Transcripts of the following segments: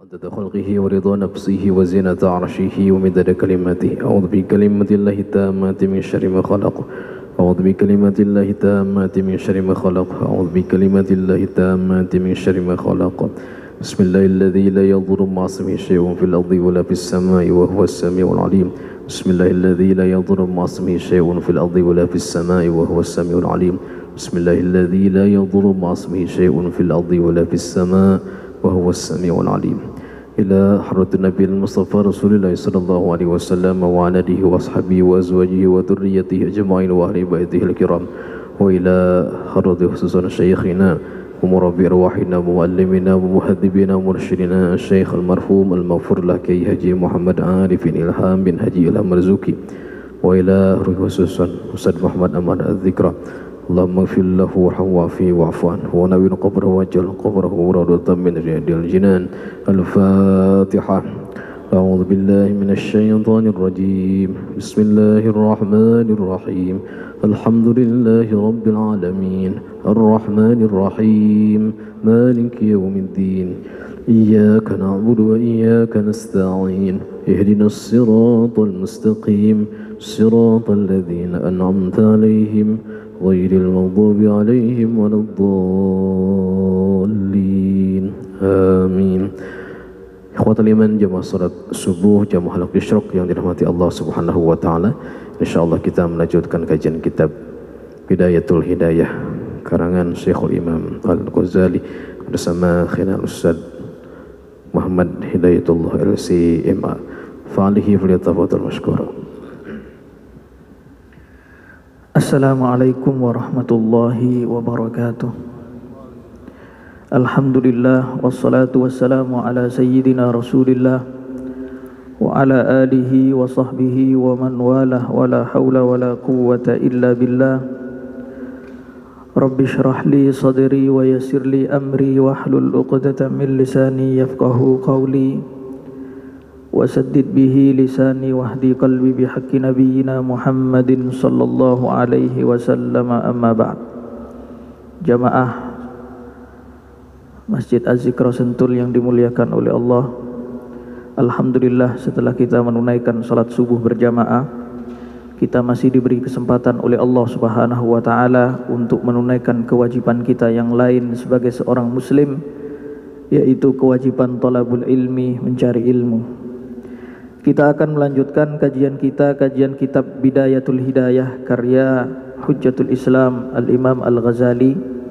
عدد خلقه ورضا نفسه وزنة عرشه ومدد كلماته. أعوذ بكلمات الله التامات من شر ما خلق. أعوذ بكلمات الله التامات من شر ما خلق. أعوذ بكلمات الله التامات من شر ما خلق. بسم الله الذي لا يضر مع اسمه شيء في الأرض ولا في السماء وهو السميع العليم. بسم الله الذي لا يضر مع اسمه شيء في الأرض ولا في السماء وهو السميع العليم. بسم الله الذي لا يضر مع اسمه شيء في الأرض ولا في السماء وهو السميع العليم. إلى حضرة النبي المصطفى رسول الله صلى الله عليه وسلم وعلى آله وأصحابه وأزواجه وذريته أجمعين وأهل بيته الكرام، وإلى حضرة خصوصا شيخنا ومربي أرواحنا ومعلمنا ومهذبنا ومرشدنا الشيخ المرحوم المغفور له كي حجي محمد عارف إلهام بن حجي إلهام مرزوقي، وإلى خصوصا أستاذ محمد أمان الذكرى. اللهم اغفر له وارحمه وعافيه واعف عنه ونور قبره واجعل قبره روضة من رياض الجنان. الفاتحة. أعوذ بالله من الشيطان الرجيم. بسم الله الرحمن الرحيم. الحمد لله رب العالمين الرحمن الرحيم مالك يوم الدين. إياك نعبد وإياك نستعين. اهدنا الصراط المستقيم صراط الذين أنعمت عليهم غير المغضوب عليهم ولا الضالين. آمين. Ikhwatul iman, jamaah salat subuh, jamaah halaq isyraq yang dirahmati Allah Subhanahu wa taala. Insyaallah kita melanjutkan kajian kitab Bidayatul Hidayah karangan Syekhul Imam Al-Ghazali bersama Khina Ustaz Muhammad Hidayatullah LCMA. Fa'alihi falyatafadhal mashkura. Assalamualaikum warahmatullahi wabarakatuh. Alhamdulillah wassalatu wassalamu ala sayyidina Rasulillah wa ala alihi wa sahbihi wa man walah wa la hawla wa la quwwata illa billah. Rabbi shrah li sadri wa yassir li amri wa hlul 'uqdatam min lisani yafqahu qawli wasaddid bihi lisani wahdi qalbi bihaqqi nabiyyina Muhammadin sallallahu alaihi wasallam. Amma ba'd. Jamaah Masjid Az-Zikra Sentul yang dimuliakan oleh Allah, alhamdulillah setelah kita menunaikan salat subuh berjamaah, kita masih diberi kesempatan oleh Allah Subhanahu wa taala untuk menunaikan kewajiban kita yang lain sebagai seorang muslim, yaitu kewajiban thalabul ilmi, mencari ilmu. Kita akan melanjutkan kajian kitab Bidayatul Hidayah karya Hujjatul Islam Al-Imam Al-Ghazali.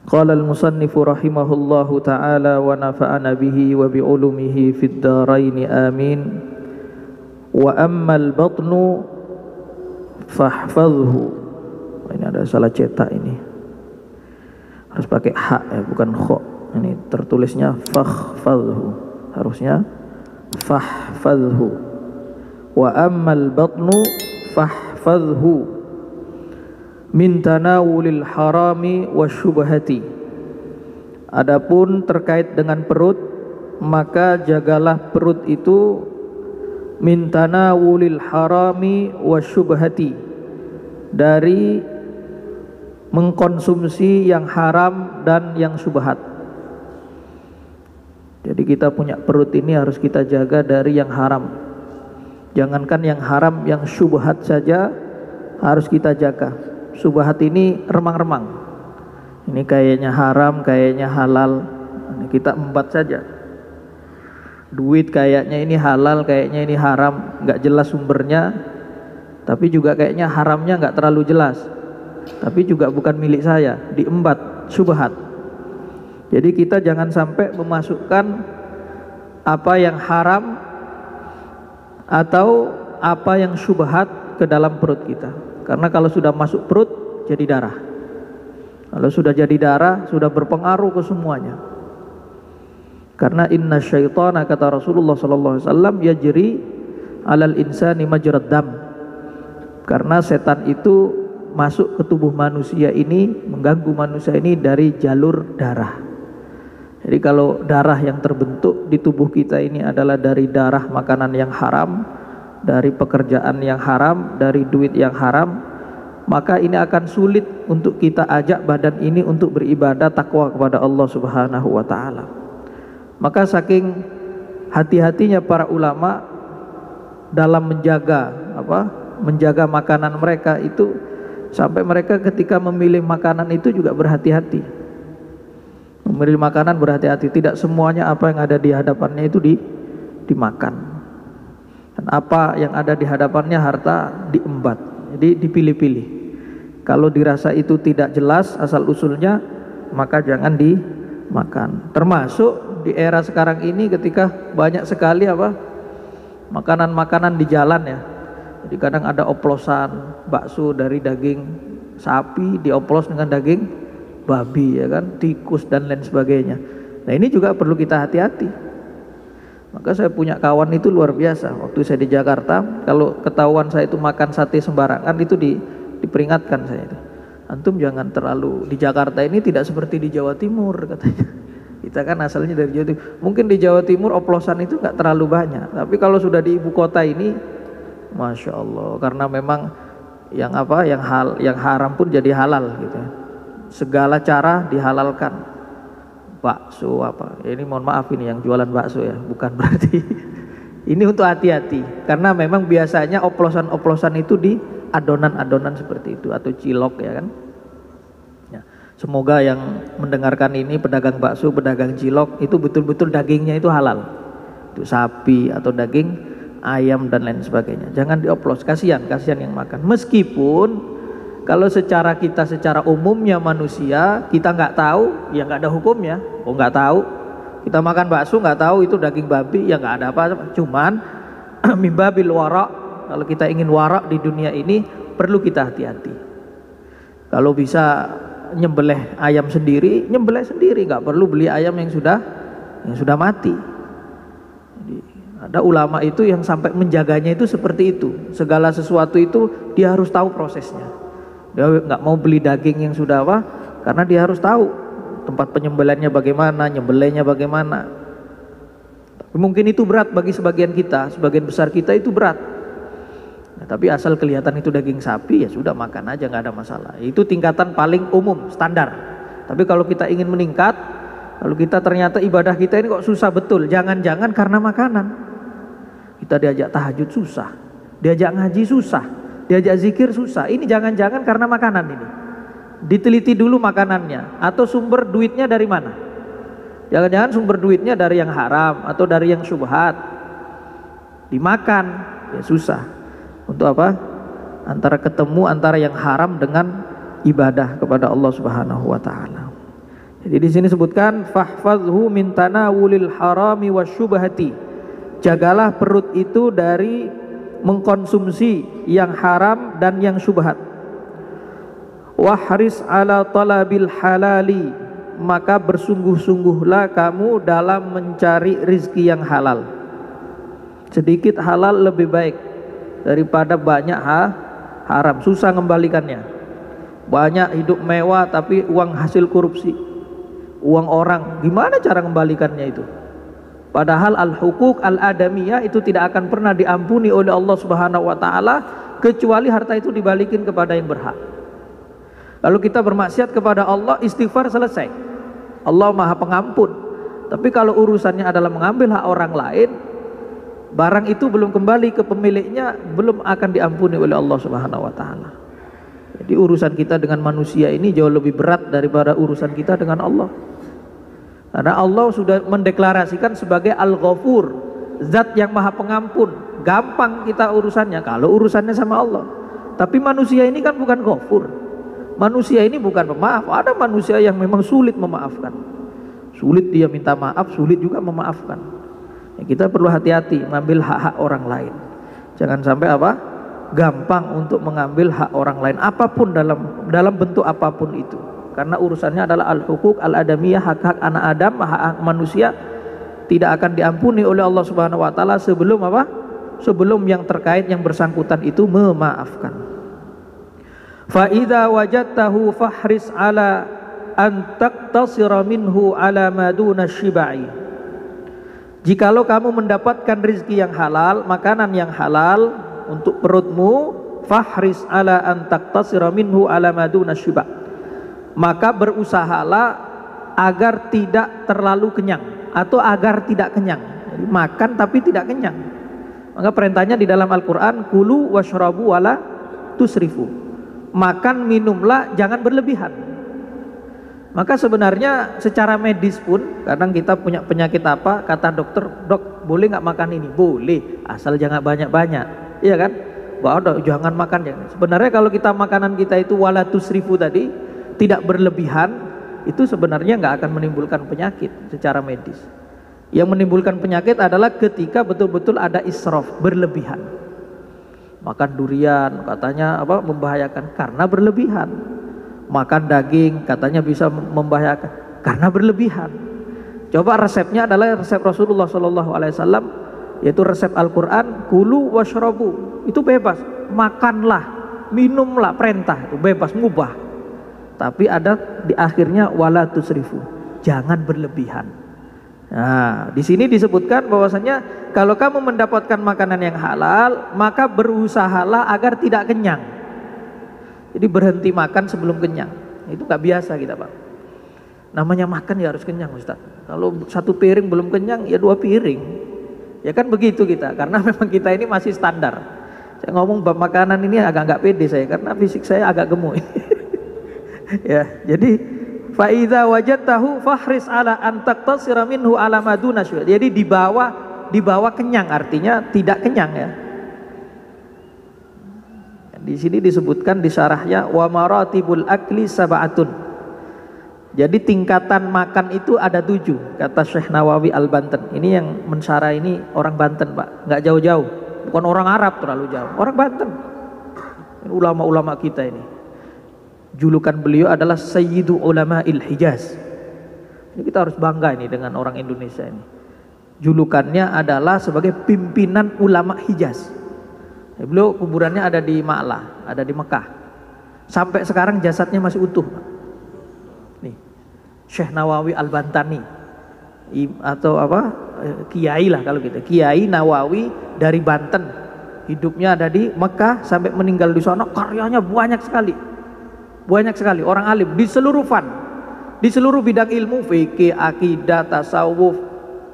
Qala al-musannifu rahimahullahu ta'ala wa nafa'ana bihi wa bi'ulumihi fid daraini amin. Wa ammal batnu fahfadhu. Ini ada salah cetak ini. Harus pakai ha ya, bukan kha. Ini tertulisnya fakhfadhu. Harusnya fahfadhu. Wa ammal batnu fahfadhu min tanawulil harami wasyubhati. Adapun terkait dengan perut, maka jagalah perut itu min tanawulil harami wasyubhati, dari mengkonsumsi yang haram dan yang syubhat. Jadi kita punya perut ini harus kita jaga dari yang haram. Jangankan yang haram, yang syubhat saja harus kita jaga. Syubhat ini remang-remang. Ini kayaknya haram, kayaknya halal. Kita embat saja. Duit kayaknya ini halal, kayaknya ini haram, nggak jelas sumbernya. Tapi juga kayaknya haramnya nggak terlalu jelas. Tapi juga bukan milik saya, diembat, syubhat. Jadi kita jangan sampai memasukkan apa yang haram atau apa yang syubhat ke dalam perut kita. Karena kalau sudah masuk perut jadi darah. Kalau sudah jadi darah sudah berpengaruh ke semuanya. Karena inna syaitana, kata Rasulullah sallallahu alaihi wasallam, yajri alal insani majrad dam. Karena setan itu masuk ke tubuh manusia ini, mengganggu manusia ini dari jalur darah. Jadi kalau darah yang terbentuk di tubuh kita ini adalah dari darah makanan yang haram, dari pekerjaan yang haram, dari duit yang haram, maka ini akan sulit untuk kita ajak badan ini untuk beribadah takwa kepada Allah Subhanahu wa taala. Maka saking hati-hatinya para ulama dalam menjaga makanan mereka itu, sampai mereka ketika memilih makanan itu juga berhati-hati. Memilih makanan berhati-hati, tidak semuanya apa yang ada di hadapannya itu dimakan. Dan apa yang ada di hadapannya harta diembat. Jadi dipilih-pilih. Kalau dirasa itu tidak jelas asal usulnya, maka jangan dimakan. Termasuk di era sekarang ini ketika banyak sekali makanan-makanan di jalan ya. Jadi kadang ada oplosan bakso dari daging sapi dioplos dengan daging babi ya kan, tikus dan lain sebagainya. Nah ini juga perlu kita hati-hati. Maka saya punya kawan itu luar biasa. Waktu saya di Jakarta, kalau ketahuan saya itu makan sate sembarangan itu diperingatkan saya itu. Antum jangan terlalu, di Jakarta ini tidak seperti di Jawa Timur katanya. Kita kan asalnya dari Jawa Timur. Mungkin di Jawa Timur oplosan itu nggak terlalu banyak. Tapi kalau sudah di ibu kota ini, masya Allah, karena memang yang haram pun jadi halal gitu. Segala cara dihalalkan. Bakso ini mohon maaf ini yang jualan bakso ya, bukan berarti ini untuk hati-hati, karena memang biasanya oplosan-oplosan itu di adonan-adonan seperti itu atau cilok ya kan. Ya, semoga yang mendengarkan ini pedagang bakso, pedagang cilok itu betul-betul dagingnya itu halal, itu sapi atau daging ayam dan lain sebagainya. Jangan dioplos, kasihan yang makan. Meskipun kalau secara umumnya manusia kita nggak tahu, ya nggak ada hukumnya. Oh nggak tahu, kita makan bakso nggak tahu itu daging babi, ya nggak ada apa-apa. Cuman mimbabil wara', kalau kita ingin wara' di dunia ini perlu kita hati-hati. Kalau bisa nyembelih ayam sendiri, nyembelih sendiri, nggak perlu beli ayam yang sudah mati. Jadi, ada ulama itu yang sampai menjaganya itu seperti itu. Segala sesuatu itu dia harus tahu prosesnya. Dia nggak mau beli daging yang sudah karena dia harus tahu tempat penyembelihannya bagaimana, nyembelihnya bagaimana. Tapi mungkin itu berat bagi sebagian besar kita itu berat. Nah, tapi asal kelihatan itu daging sapi ya sudah, makan aja, nggak ada masalah. Itu tingkatan paling umum, standar. Tapi kalau kita ingin meningkat, kalau kita ternyata ibadah kita ini kok susah betul, jangan-jangan karena makanan. Kita diajak tahajud susah, diajak ngaji susah, diajak zikir susah. Ini jangan-jangan karena makanan ini. Diteliti dulu makanannya, atau sumber duitnya dari mana. Jangan-jangan sumber duitnya dari yang haram atau dari yang syubhat. Dimakan, ya susah. Untuk apa? Antara yang haram dengan ibadah kepada Allah Subhanahu wa taala. Jadi di sini sebutkan fahfazhu min tanawulil harami wasyubhati. Jagalah perut itu dari mengkonsumsi yang haram dan yang syubhat. Wahris ala talabil halali, maka bersungguh-sungguhlah kamu dalam mencari rizki yang halal. Sedikit halal lebih baik daripada banyak haram, susah ngembalikannya. Banyak hidup mewah tapi uang hasil korupsi, uang orang, gimana cara ngembalikannya itu? Padahal al-hukuk al-adamiyah itu tidak akan pernah diampuni oleh Allah Subhanahu wa taala kecuali harta itu dibalikin kepada yang berhak. Lalu kita bermaksiat kepada Allah, istighfar selesai. Allah Maha Pengampun. Tapi kalau urusannya adalah mengambil hak orang lain, barang itu belum kembali ke pemiliknya, belum akan diampuni oleh Allah Subhanahu wa taala. Jadi urusan kita dengan manusia ini jauh lebih berat daripada urusan kita dengan Allah. Karena Allah sudah mendeklarasikan sebagai Al-Ghafur, zat yang Maha Pengampun. Gampang kita urusannya kalau urusannya sama Allah. Tapi manusia ini kan bukan Ghafur. Manusia ini bukan pemaaf. Ada manusia yang memang sulit memaafkan. Sulit dia minta maaf, sulit juga memaafkan. Ya, kita perlu hati-hati mengambil hak-hak orang lain. Jangan sampai gampang untuk mengambil hak orang lain, apapun dalam bentuk apapun itu. Karena urusannya adalah al-hukuk al-adamiyah, hak-hak anak Adam, hak manusia tidak akan diampuni oleh Allah Subhanahu wa taala sebelum sebelum yang terkait yang bersangkutan itu memaafkan. Fa idza wajadtahu fahris ala an taqtasira minhu ala maduna syibai. Jikalau kamu mendapatkan rezeki yang halal, makanan yang halal untuk perutmu, fahris ala an taqtasira minhu ala maduna syiba. Maka berusahalah agar tidak terlalu kenyang atau agar tidak kenyang. Jadi makan tapi tidak kenyang. Maka perintahnya di dalam Al-Qur'an, kulu washrabu wala tusrifu. Makan minumlah jangan berlebihan. Maka sebenarnya secara medis pun kadang kita punya penyakit apa, kata dokter, dok boleh nggak makan ini? Boleh, asal jangan banyak-banyak, iya kan? Dok, jangan makan ya. Sebenarnya kalau kita makanan kita itu wala tusrifu tadi, tidak berlebihan, itu sebenarnya nggak akan menimbulkan penyakit secara medis. Yang menimbulkan penyakit adalah ketika betul-betul ada israf, berlebihan. Makan durian katanya apa, membahayakan karena berlebihan. Makan daging katanya bisa membahayakan karena berlebihan. Coba resepnya adalah resep Rasulullah SAW, yaitu resep Al-Quran, kulu washrabu, itu bebas, makanlah, minumlah, perintah itu bebas, mubah. Tapi ada di akhirnya wala tusrifu, jangan berlebihan. Nah, di sini disebutkan bahwasanya kalau kamu mendapatkan makanan yang halal, maka berusahalah agar tidak kenyang. Jadi berhenti makan sebelum kenyang. Itu nggak biasa kita, Pak. Namanya makan ya harus kenyang, Ustaz. Kalau satu piring belum kenyang ya 2 piring. Ya kan begitu kita, karena memang kita ini masih standar. Saya ngomong bab makanan ini agak nggak pede saya, karena fisik saya agak gemuk. Ya, jadi fa idza wajadtahu fahris ala an taqtasira minhu ala maduna syu'ab. Jadi dibawa kenyang, artinya tidak kenyang ya. Di sini disebutkan di syarahnya wa maratibul akli sab'atun. Jadi tingkatan makan itu ada 7, kata Syekh Nawawi Al-Banten. Ini yang mensyarah ini orang Banten, Pak, nggak jauh-jauh, bukan orang Arab terlalu jauh, orang Banten. Ini ulama-ulama kita ini. Julukan beliau adalah Sayyidu Ulama'il Hijaz. Ini kita harus bangga ini dengan orang Indonesia ini. Julukannya adalah sebagai pimpinan ulama Hijaz. Beliau kuburannya ada di Ma'lah, ada di Mekah. Sampai sekarang jasadnya masih utuh. Nih, Syekh Nawawi Al-Bantani, atau apa, kiai lah kalau gitu. Kiai Nawawi dari Banten. Hidupnya ada di Mekah sampai meninggal di sana. Karyanya banyak sekali. Banyak sekali, orang alim di seluruh di seluruh bidang ilmu, fikih, akidah, tasawuf,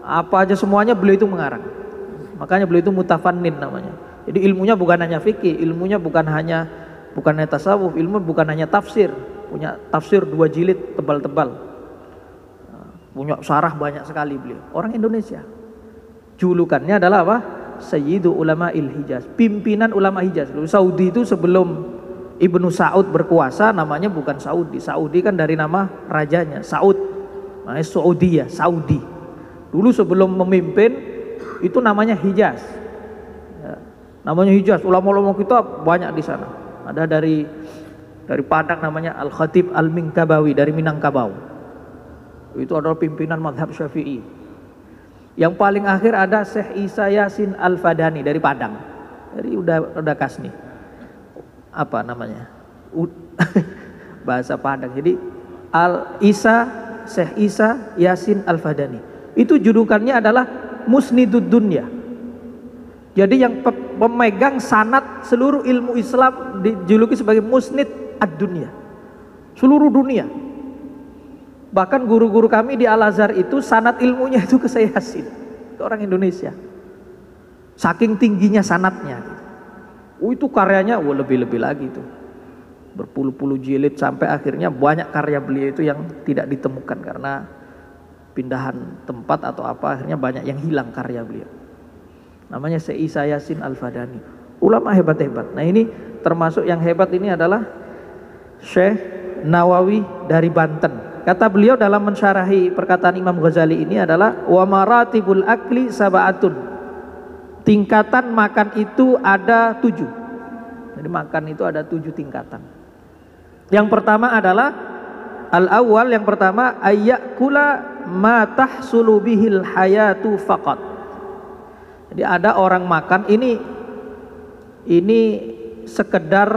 apa aja semuanya beliau itu mengarang. Makanya beliau itu mutafannin namanya. Jadi ilmunya bukan hanya fikih, ilmunya bukan hanya tasawuf, ilmu bukan hanya tafsir. Punya tafsir 2 jilid tebal-tebal. Punya syarah banyak sekali beliau. Orang Indonesia. Julukannya adalah apa? Sayyidu Ulama'il Hijaz, pimpinan ulama Hijaz. Saudi itu sebelum Ibnu Saud berkuasa namanya bukan Saudi. Saudi kan dari nama rajanya, Saud. Namanya Saudiyah, Saudi. Dulu sebelum memimpin itu namanya Hijaz. Namanya Hijaz, ulama-ulama kita banyak di sana. Ada dari Padang namanya Al-Khatib Al-Minkabawi, dari Minangkabau. Itu adalah pimpinan mazhab Syafi'i. Yang paling akhir ada Syekh Isa Yasin Al-Fadani dari Padang. Jadi udah kasni. Apa namanya? Bahasa Padang. Jadi Syekh Isa Yasin Al-Fadani. Itu julukannya adalah Musnidud Dunya. Jadi yang pemegang sanad seluruh ilmu Islam dijuluki sebagai Musnid ad-Dunya, seluruh dunia. Bahkan guru-guru kami di Al-Azhar itu sanad ilmunya itu ke Syekh Yasin, ke orang Indonesia. Saking tingginya sanadnya. Itu karyanya lebih-lebih lagi itu. Berpuluh-puluh jilid sampai akhirnya banyak karya beliau itu yang tidak ditemukan karena pindahan tempat atau apa, akhirnya banyak yang hilang karya beliau. Namanya Syekh Isa Yasin Al-Fadani. Ulama hebat-hebat. Nah ini termasuk yang hebat ini adalah Syekh Nawawi dari Banten. Kata beliau dalam mensyarahi perkataan Imam Ghazali ini adalah wa maratibul akli sab'atun. Tingkatan makan itu ada 7. Jadi makan itu ada 7 tingkatan. Yang pertama adalah al-awwal, yang pertama ayyakula ma tahsulu bihil hayatu faqat. Jadi ada orang makan ini sekedar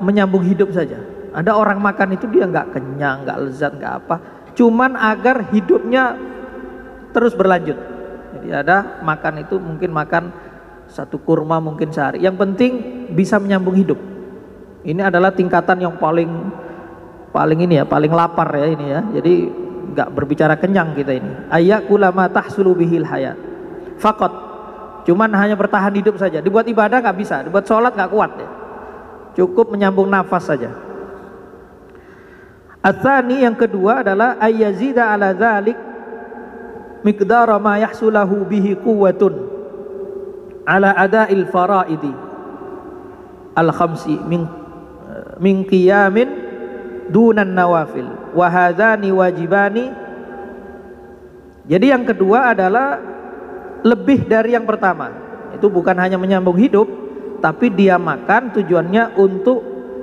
menyambung hidup saja. Ada orang makan itu dia nggak kenyang, nggak lezat, nggak apa, cuman agar hidupnya terus berlanjut. Jadi ada makan itu mungkin makan 1 kurma mungkin sehari. Yang penting bisa menyambung hidup. Ini adalah tingkatan yang paling ini ya, paling lapar ya ini ya. Jadi nggak berbicara kenyang kita ini. Ayyakula ma tahsulu bihil hayat. Faqat, cuman hanya bertahan hidup saja. Dibuat ibadah nggak bisa, dibuat sholat nggak kuat ya. Cukup menyambung nafas saja. Atsani, yang kedua adalah ayyazida ala dzalik miqdara ma yahsulahu bihi quwwatun ala ada'il faraidi al khamsi min qiyamin dunan nawafil wa hadzani wajibani. Jadi yang kedua adalah lebih dari yang pertama. Itu bukan hanya menyambung hidup, tapi dia makan tujuannya untuk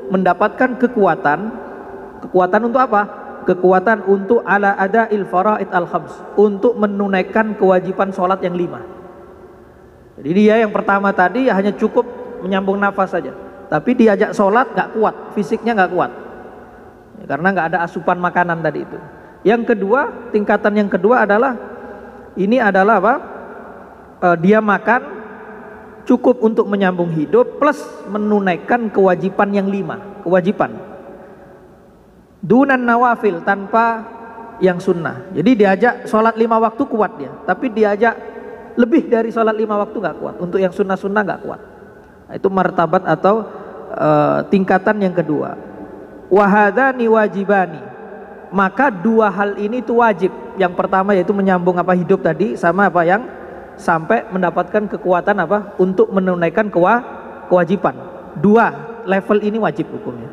mendapatkan kekuatan. Kekuatan untuk apa? Kekuatan untuk ala ada'il faraid al khams, untuk menunaikan kewajiban sholat yang 5. Jadi dia yang pertama tadi hanya cukup menyambung nafas saja, tapi diajak sholat nggak kuat, fisiknya nggak kuat ya, karena nggak ada asupan makanan tadi itu. Yang kedua, tingkatan yang kedua adalah ini adalah apa? Dia makan cukup untuk menyambung hidup plus menunaikan kewajiban yang 5, kewajiban dunan nawafil, tanpa yang sunnah. Jadi diajak sholat 5 waktu kuat dia, tapi diajak lebih dari sholat 5 waktu nggak kuat. Untuk yang sunnah-sunnah nggak kuat. Nah, itu martabat atau tingkatan yang kedua. Wahadani wajibani, maka dua hal ini itu wajib. Yang pertama yaitu menyambung apa hidup tadi, sama apa yang sampai mendapatkan kekuatan apa untuk menunaikan kewajiban. Dua level ini wajib hukumnya.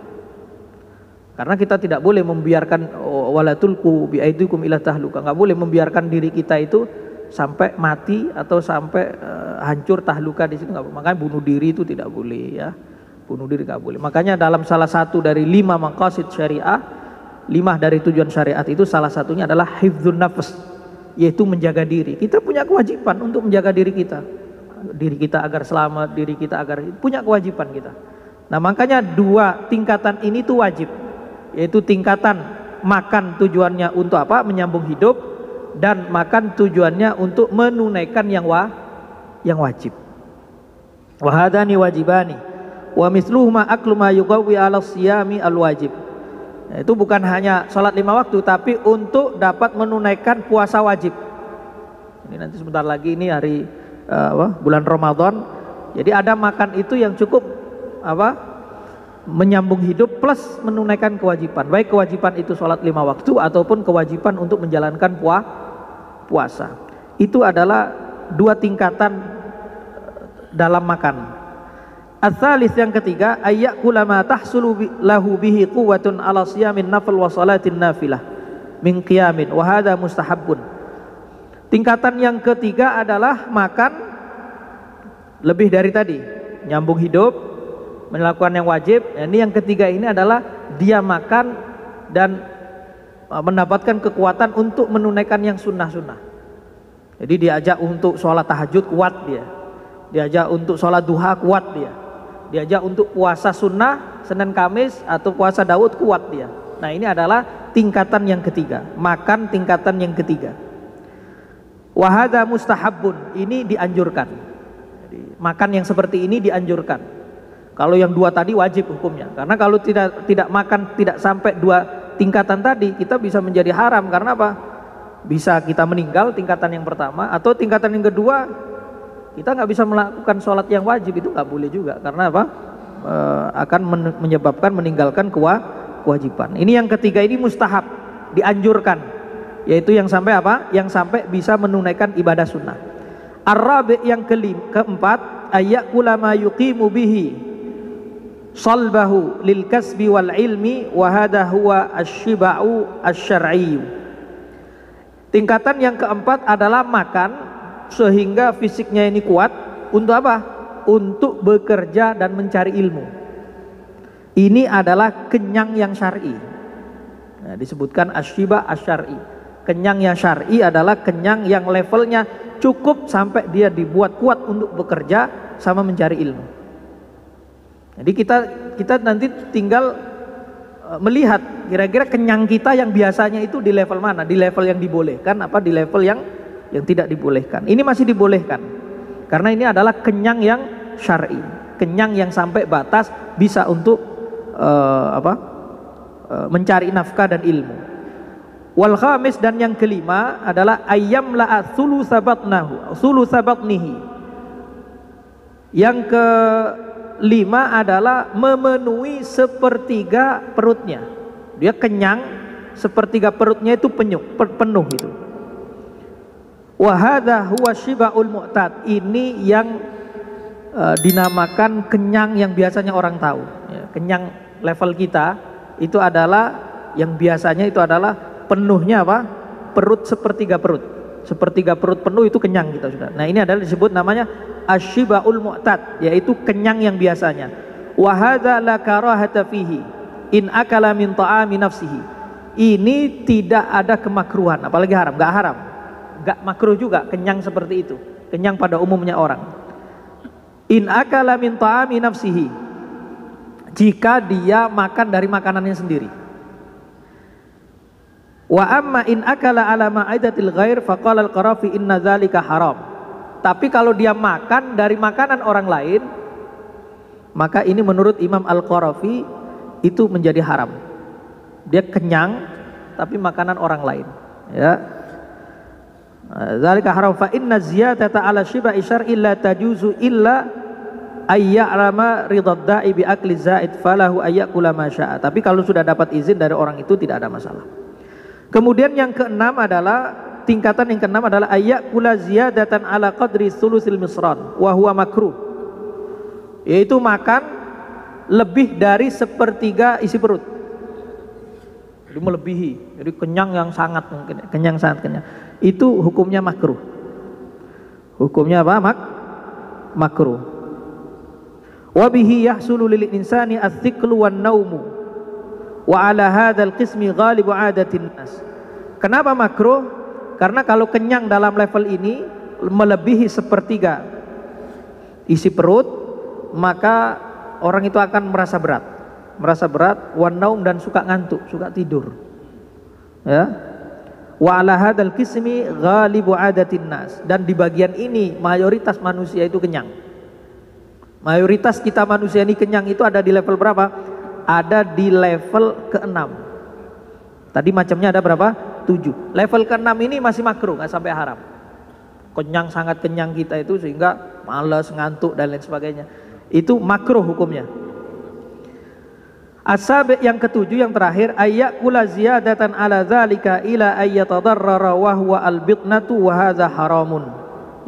Karena kita tidak boleh membiarkan walatulku biaidikum ila tahluka, nggak boleh membiarkan diri kita itu sampai mati atau sampai hancur tahluka di situ, nggak boleh. Makanya bunuh diri itu tidak boleh ya, bunuh diri nggak boleh. Makanya dalam salah satu dari 5 maqasid syariah, 5 dari tujuan syariat itu salah satunya adalah hifdzun nafs, yaitu menjaga diri. Kita punya kewajiban untuk menjaga diri kita agar selamat, diri kita agar punya kewajiban kita. Nah makanya dua tingkatan ini tuh wajib, yaitu tingkatan makan tujuannya untuk apa? Menyambung hidup, dan makan tujuannya untuk menunaikan yang wajib. Wa hadani wajibani wa misluhuma aklu ma yuqawi ala siyami al wajib. Itu bukan hanya sholat 5 waktu, tapi untuk dapat menunaikan puasa wajib. Ini nanti sebentar lagi ini hari bulan Ramadan. Jadi ada makan itu yang cukup apa? Menyambung hidup plus menunaikan kewajiban, baik kewajiban itu sholat 5 waktu ataupun kewajiban untuk menjalankan puasa. Itu adalah dua tingkatan dalam makan. Ats-tsalits, yang ketiga, ayyakula ma tahsulu lahu bihi quwwatun ala siyamin nafl wa salatin nafilah min qiyamin wa hadza mustahabbun. Tingkatan yang ketiga adalah makan lebih dari tadi, nyambung hidup, melakukan yang wajib. Ini yang ketiga ini adalah dia makan dan mendapatkan kekuatan untuk menunaikan yang sunnah-sunnah. Jadi diajak untuk sholat tahajud kuat dia, diajak untuk sholat duha kuat dia, diajak untuk puasa sunnah Senin Kamis atau puasa Daud kuat dia. Nah ini adalah tingkatan yang ketiga, makan tingkatan yang ketiga. Wahada mustahabun, ini dianjurkan. Jadi, makan yang seperti ini dianjurkan. Kalau yang dua tadi wajib hukumnya, karena kalau tidak makan, tidak sampai dua tingkatan tadi, kita bisa menjadi haram. Karena apa? Bisa kita meninggal tingkatan yang pertama, atau tingkatan yang kedua kita nggak bisa melakukan sholat yang wajib, itu nggak boleh juga. Karena apa? Akan menyebabkan meninggalkan kewajiban. Ini yang ketiga, ini mustahab, dianjurkan, yaitu yang sampai apa? Yang sampai bisa menunaikan ibadah sunnah. Ar-rabi', yang keempat, ayyakula ma yuqimu bihi salbahu lil kasbi wal ilmi wa hadha huwa asyiba'u asyar'i. Tingkatan yang keempat adalah makan sehingga fisiknya ini kuat untuk apa? Untuk bekerja dan mencari ilmu. Ini adalah kenyang yang syar'i. Nah, disebutkan asyiba asyar'i. Kenyang yang syar'i adalah kenyang yang levelnya cukup sampai dia dibuat kuat untuk bekerja sama mencari ilmu. Jadi kita nanti tinggal melihat kira-kira kenyang kita yang biasanya itu di level mana, di level yang dibolehkan apa di level yang tidak dibolehkan. Ini masih dibolehkan karena ini adalah kenyang yang syar'i. kenyang yang sampai batas bisa untuk mencari nafkah dan ilmu. Wal khamis, dan yang kelima adalah ayyam la'a thulutsa batnihi. Yang kelima adalah memenuhi sepertiga perutnya. Dia kenyang, sepertiga perutnya itu penuh itu. Wa hadza huwa shiba'ul mu'tad. Ini yang dinamakan kenyang yang biasanya orang tahu. Ya, kenyang level kita itu adalah yang biasanya itu adalah penuhnya apa? Perut sepertiga perut. Sepertiga perut penuh itu kenyang kita sudah. Nah, ini adalah disebut namanya asy-syiba'ul mu'tad, yaitu kenyang yang biasanya. Wa hadza la karahata fihi in akala min ta'ami nafsihi. Ini tidak ada kemakruhan, apalagi haram, enggak haram. Enggak makruh juga kenyang seperti itu. Kenyang pada umumnya orang. In akala min ta'ami nafsihi, jika dia makan dari makanannya sendiri. Wa amma in akala ala ma'idatil ghair faqala al-Qarafi inna dzalika haram. Tapi kalau dia makan dari makanan orang lain, maka ini menurut Imam Al-Qarafi itu menjadi haram. Dia kenyang tapi makanan orang lain, ya. Dzalika haram fa inna ziyadata ala shiba'i syar'i la tajuzu illa ayya'lama ridad da'i bi akli zaid falahu ayyakula ma syaa. Tapi kalau sudah dapat izin dari orang itu tidak ada masalah. Kemudian yang keenam adalah tingkatan yang keenam adalah ayyakula ziyadatan ala qadri thulusil misran wa huwa makruh. Yaitu makan lebih dari sepertiga isi perut. Jadi melebihi. Jadi kenyang yang sangat mungkin, kenyang sangat kenyang. Itu hukumnya makruh. Hukumnya apa? Makruh. Wa bihi yahsulu lil insani ats-thiqlu wan naumu. Wa ala hadzal qismi ghalibu 'adatin nas. Kenapa makruh? Karena kalau kenyang dalam level ini melebihi sepertiga isi perut, maka orang itu akan merasa berat, wan naum, dan suka ngantuk, suka tidur. Ya. Wa ala hadzal qismi ghalibu 'adatin nas, dan di bagian ini mayoritas manusia itu kenyang. Mayoritas kita manusia ini kenyang itu ada di level berapa? Ada di level ke-6. Tadi macamnya ada berapa? 7. Level ke-6 ini masih makruh, nggak sampai haram. Kenyang, sangat kenyang kita itu sehingga malas, ngantuk dan lain sebagainya. Itu makruh hukumnya. As-sabi' yang ketujuh, yang terakhir, ayyakula ziyadatan ala dzalika ila ayyatadarrara wa huwa al-bitnatu wa hadza haramun.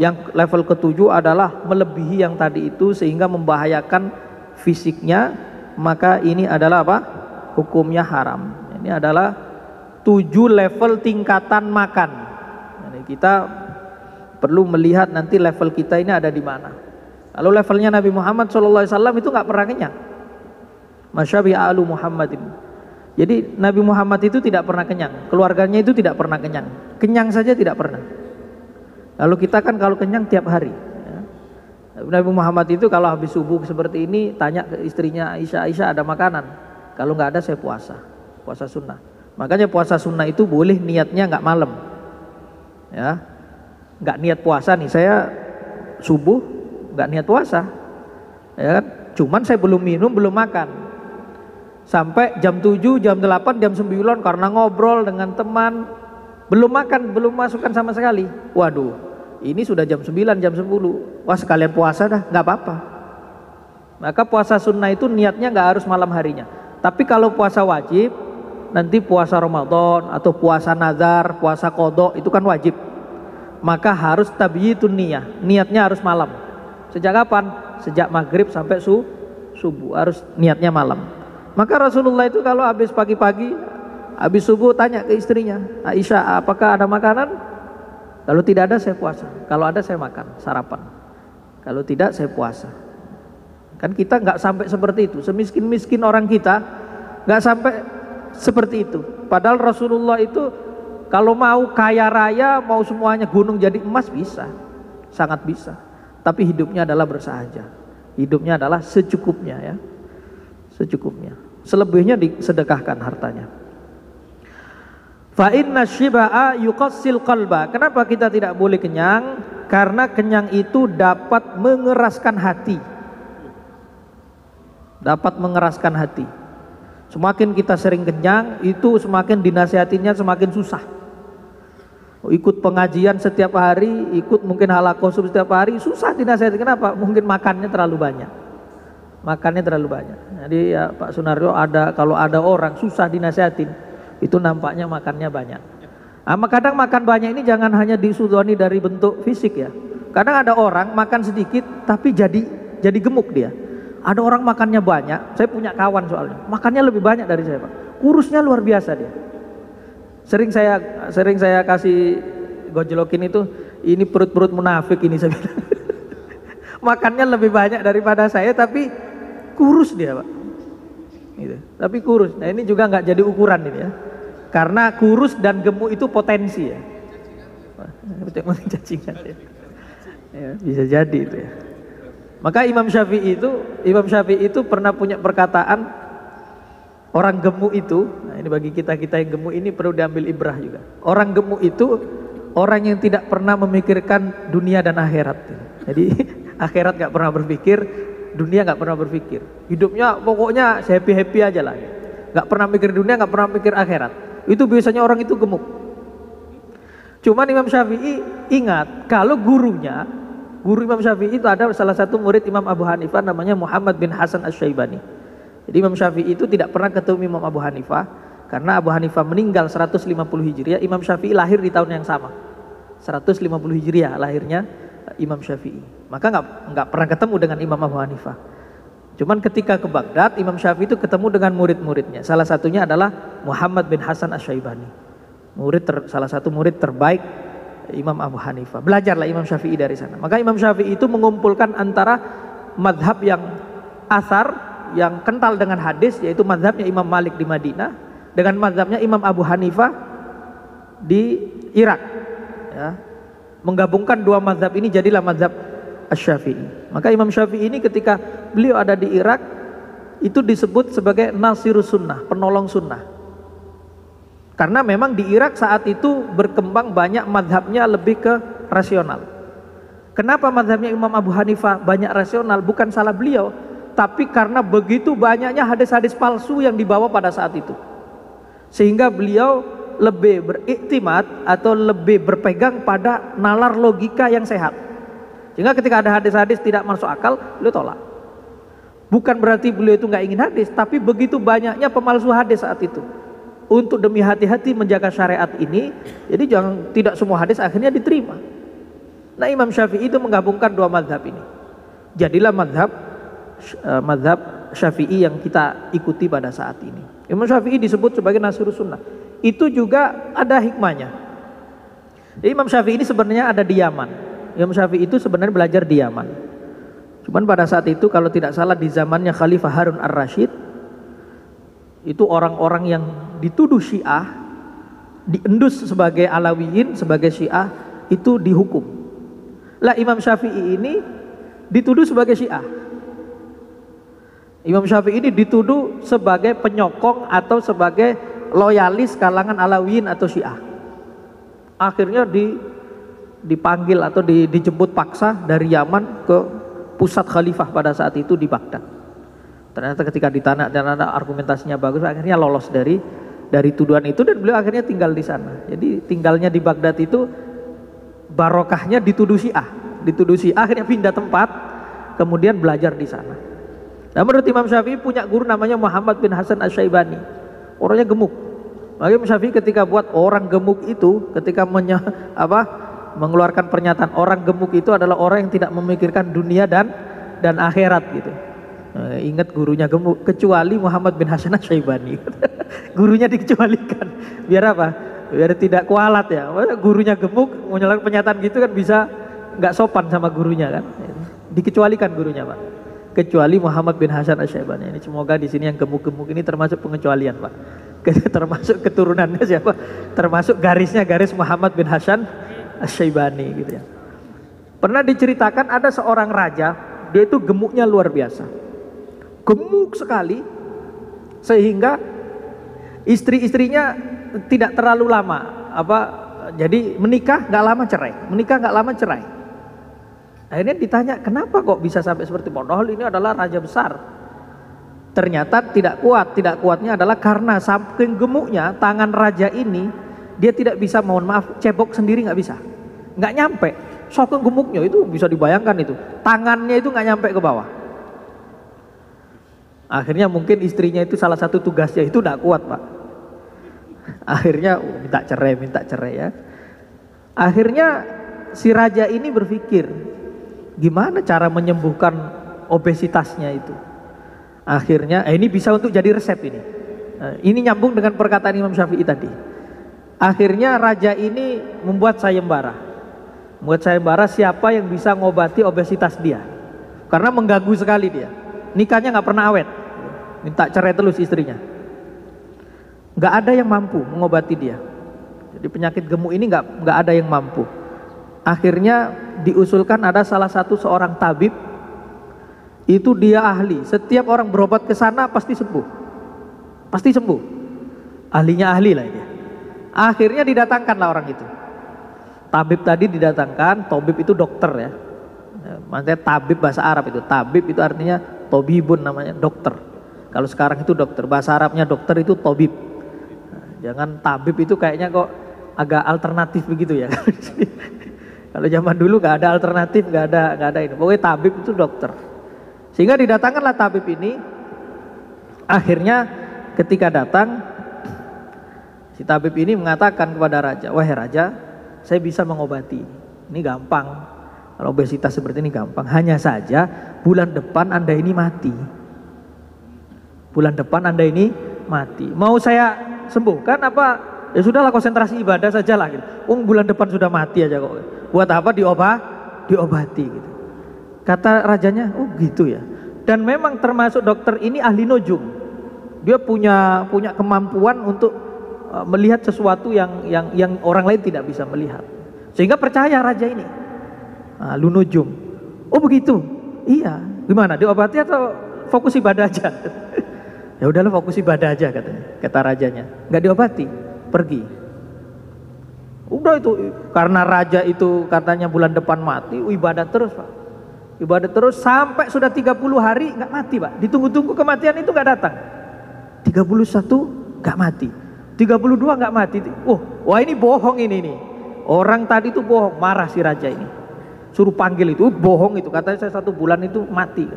Yang level ketujuh adalah melebihi yang tadi itu sehingga membahayakan fisiknya, maka ini adalah apa? Hukumnya haram. Ini adalah 7 level tingkatan makan. Jadi kita perlu melihat nanti level kita ini ada di mana. Kalau levelnya Nabi Muhammad SAW itu nggak pernah kenyang. Masyabi alu Muhammadin. Jadi Nabi Muhammad itu tidak pernah kenyang, keluarganya itu tidak pernah kenyang, kenyang saja tidak pernah. Lalu kita kan kalau kenyang tiap hari. Nabi Muhammad itu kalau habis subuh seperti ini tanya ke istrinya Aisyah ada makanan? Kalau nggak ada saya puasa sunnah. Makanya puasa sunnah itu boleh niatnya nggak malam, ya, nggak niat puasa nih, saya subuh nggak niat puasa, ya kan? Cuman saya belum minum, belum makan, sampai jam 7, jam 8, jam 9 karena ngobrol dengan teman, belum makan, belum masukkan sama sekali. Waduh, ini sudah jam 9, jam 10. Wah, sekalian puasa dah, nggak apa-apa. Maka puasa sunnah itu niatnya nggak harus malam harinya. Tapi kalau puasa wajib, nanti puasa Ramadan atau puasa nazar, puasa qadha itu kan wajib. Maka harus tabyitun niyah, niatnya harus malam. Sejak kapan? Sejak maghrib sampai subuh, harus niatnya malam. Maka Rasulullah itu kalau habis pagi-pagi, habis subuh tanya ke istrinya, Aisyah, apakah ada makanan? Kalau tidak ada saya puasa, kalau ada saya makan, sarapan. Kalau tidak saya puasa. Kan kita nggak sampai seperti itu, semiskin-miskin orang kita nggak sampai seperti itu. Padahal Rasulullah itu kalau mau kaya raya, mau semuanya gunung jadi emas bisa, sangat bisa. Tapi hidupnya adalah bersahaja, hidupnya adalah secukupnya, ya, secukupnya. Selebihnya disedekahkan hartanya. Fa inna syiba'a yuqassil qalba. Kenapa kita tidak boleh kenyang? Karena kenyang itu dapat mengeraskan hati. dapat mengeraskan hati. Semakin kita sering kenyang, itu semakin dinasihatinya semakin susah. Ikut pengajian setiap hari, ikut mungkin halaqah setiap hari, susah dinasihati. Kenapa? Mungkin makannya terlalu banyak. Makannya terlalu banyak. Jadi ya Pak Sunaryo, kalau ada orang susah dinasihatin, itu nampaknya makannya banyak. Kadang makan banyak ini jangan hanya disudoni dari bentuk fisik ya. Kadang ada orang makan sedikit tapi jadi gemuk dia. Ada orang makannya banyak, saya punya kawan soalnya, makannya lebih banyak dari saya Pak. Kurusnya luar biasa dia. Sering saya kasih gojlokin itu, ini perut-perut munafik ini saya bilang. Makannya lebih banyak daripada saya tapi kurus dia Pak. Gitu. Tapi kurus. Nah ini juga nggak jadi ukuran ini ya. Karena kurus dan gemuk itu potensi ya. Cacingan ya. Bisa jadi itu ya. Maka Imam Syafi'i itu pernah punya perkataan, orang gemuk itu, nah ini bagi kita yang gemuk ini perlu diambil ibrah juga. Orang gemuk itu orang yang tidak pernah memikirkan dunia dan akhirat. Jadi akhirat gak pernah berpikir, dunia gak pernah berpikir. Hidupnya pokoknya happy aja lah. Gak pernah mikir dunia, gak pernah mikir akhirat. Itu biasanya orang itu gemuk. Cuman Imam Syafi'i ingat, kalau guru Imam Syafi'i itu ada salah satu murid Imam Abu Hanifah namanya Muhammad bin Hasan Asy-Syaibani. Jadi Imam Syafi'i itu tidak pernah ketemu Imam Abu Hanifah karena Abu Hanifah meninggal 150 Hijriah, Imam Syafi'i lahir di tahun yang sama. 150 Hijriah lahirnya Imam Syafi'i. Maka nggak pernah ketemu dengan Imam Abu Hanifah. Cuman ketika ke Baghdad, Imam Syafi'i itu ketemu dengan murid-muridnya. Salah satunya adalah Muhammad bin Hasan Asy-Syaibani. Salah satu murid terbaik Imam Abu Hanifah. Belajarlah Imam Syafi'i dari sana. Maka Imam Syafi'i itu mengumpulkan antara madhab yang athar, yang kental dengan hadis, yaitu madhabnya Imam Malik di Madinah, dengan madhabnya Imam Abu Hanifah di Irak ya. Menggabungkan dua madhab ini jadilah madhab Asy-Syafi'i. Maka Imam Syafi'i ini ketika beliau ada di Irak, itu disebut sebagai Nasirus Sunnah, penolong sunnah. Karena memang di Irak saat itu berkembang banyak madhabnya lebih ke rasional. Kenapa madhabnya Imam Abu Hanifah banyak rasional? Bukan salah beliau, tapi karena begitu banyaknya hadis-hadis palsu yang dibawa pada saat itu, sehingga beliau lebih beriktimat atau lebih berpegang pada nalar logika yang sehat. Sehingga ketika ada hadis-hadis tidak masuk akal, beliau tolak. Bukan berarti beliau itu nggak ingin hadis, tapi begitu banyaknya pemalsu hadis saat itu. Untuk demi hati-hati menjaga syariat ini, jadi tidak semua hadis akhirnya diterima. Nah Imam Syafi'i itu menggabungkan dua madhab ini. Jadilah madhab Syafi'i yang kita ikuti pada saat ini. Imam Syafi'i disebut sebagai Nasirus Sunnah. Itu juga ada hikmahnya. Jadi Imam Syafi'i ini sebenarnya ada di Yaman. Imam Syafi'i itu sebenarnya belajar di Yaman. Cuman pada saat itu kalau tidak salah di zamannya Khalifah Harun ar-Rasyid, itu orang-orang yang dituduh Syiah, diendus sebagai Alawiyin, sebagai Syiah, itu dihukum. Lah Imam Syafi'i ini dituduh sebagai Syiah. Imam Syafi'i ini dituduh sebagai penyokong atau sebagai loyalis kalangan Alawiyin atau Syiah. Akhirnya dipanggil atau dijemput paksa dari Yaman ke pusat khalifah pada saat itu di Baghdad. Ternyata ketika ditanya dan ada argumentasinya bagus, akhirnya lolos dari tuduhan itu dan beliau akhirnya tinggal di sana. Jadi tinggalnya di Baghdad itu barokahnya dituduh Syiah, akhirnya pindah tempat, kemudian belajar di sana. Nah menurut Imam Syafi'i punya guru namanya Muhammad bin Hasan Asy-Syaibani, orangnya gemuk. Maka Imam Syafi'i ketika buat orang gemuk itu, ketika mengeluarkan pernyataan orang gemuk itu adalah orang yang tidak memikirkan dunia dan akhirat gitu. Ingat gurunya gemuk, kecuali Muhammad bin Hasan Asy-Syaibani. Gurunya dikecualikan. Biar apa? Biar tidak kualat ya. Gurunya gemuk, mengeluarkan pernyataan gitu kan bisa nggak sopan sama gurunya kan. Dikecualikan gurunya Pak. Kecuali Muhammad bin Hasan Asy-Syaibani. Ini semoga di sini yang gemuk-gemuk ini termasuk pengecualian Pak. Termasuk keturunannya siapa? Termasuk garis Muhammad bin Hasan Asy-Syaibani gitu ya. Pernah diceritakan ada seorang raja, dia itu gemuknya luar biasa. Gemuk sekali sehingga istri-istrinya tidak terlalu lama jadi menikah nggak lama cerai. Akhirnya ditanya kenapa kok bisa sampai seperti itu, padahal ini adalah raja besar. Ternyata tidak kuat. Tidak kuatnya adalah karena saking gemuknya tangan raja ini, dia tidak bisa, mohon maaf, cebok sendiri nggak bisa, nggak nyampe. Saking gemuknya itu bisa dibayangkan itu, tangannya itu nggak nyampe ke bawah. Akhirnya mungkin istrinya itu salah satu tugasnya itu nggak kuat, Pak. Akhirnya minta cerai ya. Akhirnya si raja ini berpikir, gimana cara menyembuhkan obesitasnya itu. Akhirnya ini bisa untuk jadi resep ini. Ini nyambung dengan perkataan Imam Syafi'i tadi. Akhirnya raja ini membuat sayembara. Membuat sayembara siapa yang bisa ngobati obesitas dia. Karena mengganggu sekali dia. Nikahnya nggak pernah awet. Minta cerai terus istrinya. Nggak ada yang mampu mengobati dia. Jadi penyakit gemuk ini nggak ada yang mampu. Akhirnya diusulkan ada salah satu seorang tabib. Itu dia ahli, setiap orang berobat ke sana pasti sembuh. Pasti sembuh. Ahlinya ahli lah dia. Akhirnya didatangkanlah orang itu. Tabib tadi didatangkan, tabib itu dokter ya. Maksudnya tabib bahasa Arab itu. Tabib itu artinya tobibun, namanya dokter. Kalau sekarang itu dokter, bahasa Arabnya dokter itu tabib. Jangan tabib itu kayaknya kok agak alternatif begitu ya. Kalau zaman dulu nggak ada alternatif, nggak ada ini. Pokoknya tabib itu dokter. Sehingga didatangkanlah tabib ini. Akhirnya ketika datang, si tabib ini mengatakan kepada raja, wahai raja, saya bisa mengobati. Ini gampang. Kalau obesitas seperti ini gampang. Hanya saja bulan depan Anda ini mati. Bulan depan Anda ini mati. Mau saya sembuhkan apa? Ya sudahlah, konsentrasi ibadah sajalah gitu. Bulan depan sudah mati aja kok. Buat apa diobati gitu. Kata rajanya, oh gitu ya. Dan memang termasuk dokter ini ahli nujum. Dia punya kemampuan untuk melihat sesuatu yang orang lain tidak bisa melihat. Sehingga percaya raja ini. Ahli nujum. Oh begitu. Iya. Gimana? Diobati atau fokus ibadah aja? Ya udahlah, fokus ibadah aja katanya. Kata rajanya. Nggak diobati, pergi. Udah itu, karena raja itu katanya bulan depan mati, ibadah terus, Pak. Ibadah terus sampai sudah 30 hari nggak mati, Pak. Ditunggu-tunggu kematian itu nggak datang. 31 nggak mati. 32 nggak mati. Wah ini bohong ini nih. Orang tadi itu bohong, marah si raja ini. Suruh panggil itu, bohong itu. Katanya saya 1 bulan itu mati.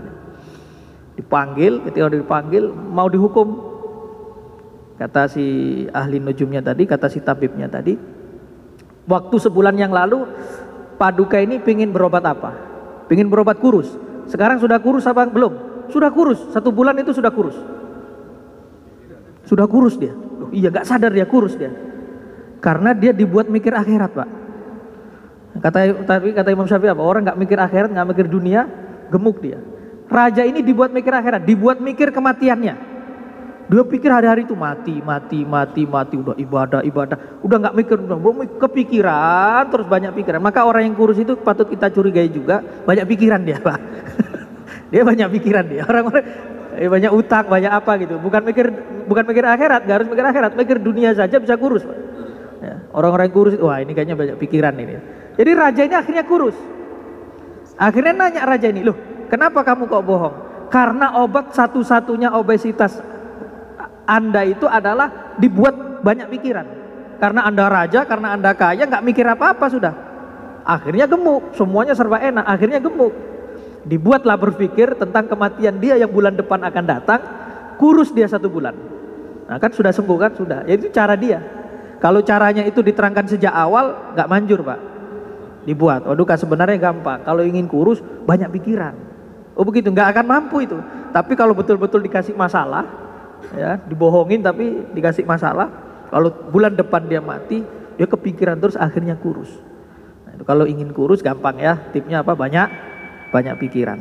Dipanggil, ketika dipanggil mau dihukum. Kata si ahli nujumnya tadi, kata si tabibnya tadi, waktu sebulan yang lalu Paduka ini pingin berobat apa? Pingin berobat kurus. Sekarang sudah kurus apa belum? Sudah kurus. 1 bulan itu sudah kurus. Sudah kurus dia. Loh, iya, gak sadar dia kurus dia. Karena dia dibuat mikir akhirat, Pak. Kata Imam Syafi'i apa? Orang gak mikir akhirat, gak mikir dunia, gemuk dia. Raja ini dibuat mikir akhirat, dibuat mikir kematiannya. Dia pikir hari-hari itu mati, udah ibadah, udah nggak mikir, udah kepikiran, terus banyak pikiran. Maka orang yang kurus itu patut kita curigai juga, banyak pikiran dia, Pak. Dia banyak pikiran dia. Orang-orang banyak utang, banyak apa gitu. Bukan mikir akhirat, nggak harus mikir akhirat, mikir dunia saja bisa kurus, Pak. Ya, orang-orang kurus, wah ini kayaknya banyak pikiran ini. Jadi raja ini akhirnya kurus. Akhirnya nanya raja ini, loh, kenapa kamu kok bohong? Karena obat satu-satunya obesitas Anda itu adalah dibuat banyak pikiran. Karena Anda raja, karena Anda kaya, nggak mikir apa-apa sudah. Akhirnya gemuk, semuanya serba enak, akhirnya gemuk. Dibuatlah berpikir tentang kematian dia yang bulan depan akan datang, kurus dia 1 bulan. Nah kan sudah sembuh kan, sudah. Ya itu cara dia. Kalau caranya itu diterangkan sejak awal, nggak manjur, Pak. Dibuat, waduh sebenarnya gampang. Kalau ingin kurus, banyak pikiran. Oh begitu, nggak akan mampu itu. Tapi kalau betul-betul dikasih masalah, ya dibohongin tapi dikasih masalah, kalau bulan depan dia mati, dia kepikiran terus akhirnya kurus. Nah, itu kalau ingin kurus gampang ya, tipnya apa? Banyak pikiran.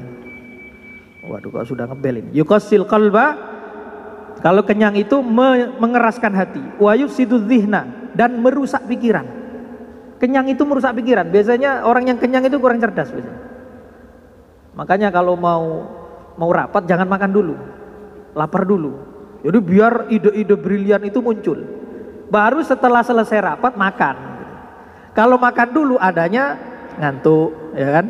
Waduh kalau sudah ngebel ini. Yuqassil qalba, kalau kenyang itu mengeraskan hati. Wa yufsidu dzihna, dan merusak pikiran. Kenyang itu merusak pikiran. Biasanya orang yang kenyang itu kurang cerdas biasanya. Makanya kalau mau rapat jangan makan dulu, lapar dulu. Jadi biar ide-ide brilian itu muncul. Baru setelah selesai rapat makan. Kalau makan dulu adanya ngantuk, ya kan?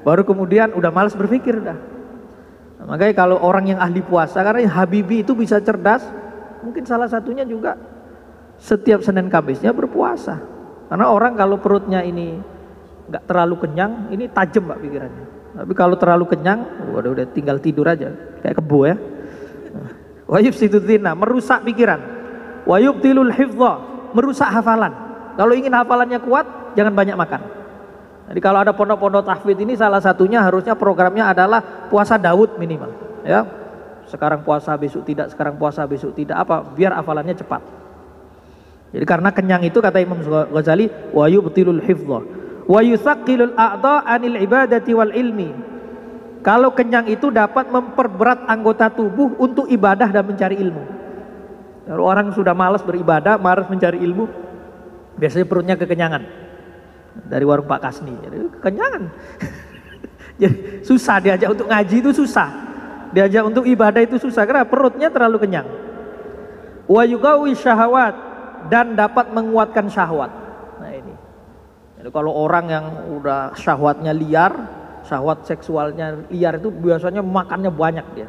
Baru kemudian udah malas berpikir udah. Makanya kalau orang yang ahli puasa, karena Habibie itu bisa cerdas, mungkin salah satunya juga setiap Senin Kamisnya berpuasa. Karena orang kalau perutnya ini nggak terlalu kenyang, ini tajam Pak pikirannya. Tapi kalau terlalu kenyang, udah tinggal tidur aja, kayak kebo ya. Wa yufsiduddina, merusak pikiran. Wa yubtilul hifdha, merusak hafalan. Kalau ingin hafalannya kuat, jangan banyak makan. Jadi kalau ada pondok-pondok tahfidz ini, salah satunya harusnya programnya adalah puasa Daud minimal, ya. Sekarang puasa besok tidak, sekarang puasa besok tidak, apa? Biar hafalannya cepat. Jadi karena kenyang itu kata Imam Ghazali, wa yubtilul hifdha wa yusaqqilul a'dha 'anil ibadati wal ilmi. Kalau kenyang itu dapat memperberat anggota tubuh untuk ibadah dan mencari ilmu. Kalau orang sudah malas beribadah, malas mencari ilmu, biasanya perutnya kekenyangan. Dari warung Pak Kasni, jadi kekenyangan. Jadi susah diajak untuk ngaji, itu susah. Diajak untuk ibadah itu susah karena perutnya terlalu kenyang. Wa yuqawi syahawat, dan dapat menguatkan syahwat. Nah ini. Jadi kalau orang yang udah syahwatnya liar, syahwat seksualnya liar itu biasanya makannya banyak dia.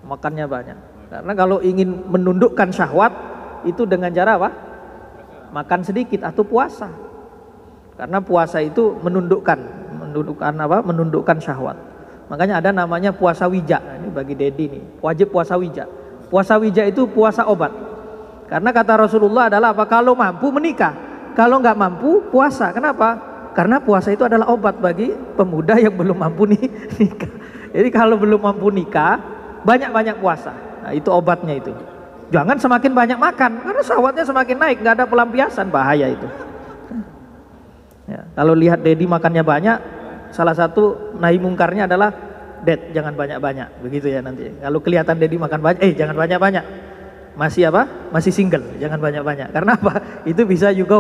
Makannya banyak. Karena kalau ingin menundukkan syahwat itu dengan cara apa? Makan sedikit atau puasa. Karena puasa itu menundukkan apa? Menundukkan syahwat. Makanya ada namanya puasa wija. Ini bagi Dedi nih, wajib puasa wija. Puasa wija itu puasa obat. Karena kata Rasulullah adalah apa? Kalau mampu menikah, kalau nggak mampu puasa. Kenapa? Karena puasa itu adalah obat bagi pemuda yang belum mampu nikah. Jadi kalau belum mampu nikah, banyak-banyak puasa. Nah, itu obatnya itu. Jangan semakin banyak makan, karena syahwatnya semakin naik, nggak ada pelampiasan, bahaya itu. Ya, kalau lihat Dedi makannya banyak, salah satu nahi mungkarnya adalah Ded, jangan banyak-banyak, begitu ya nanti. Kalau kelihatan Dedi makan banyak, jangan banyak-banyak. Masih apa? Masih single, jangan banyak-banyak. Karena apa? Itu bisa juga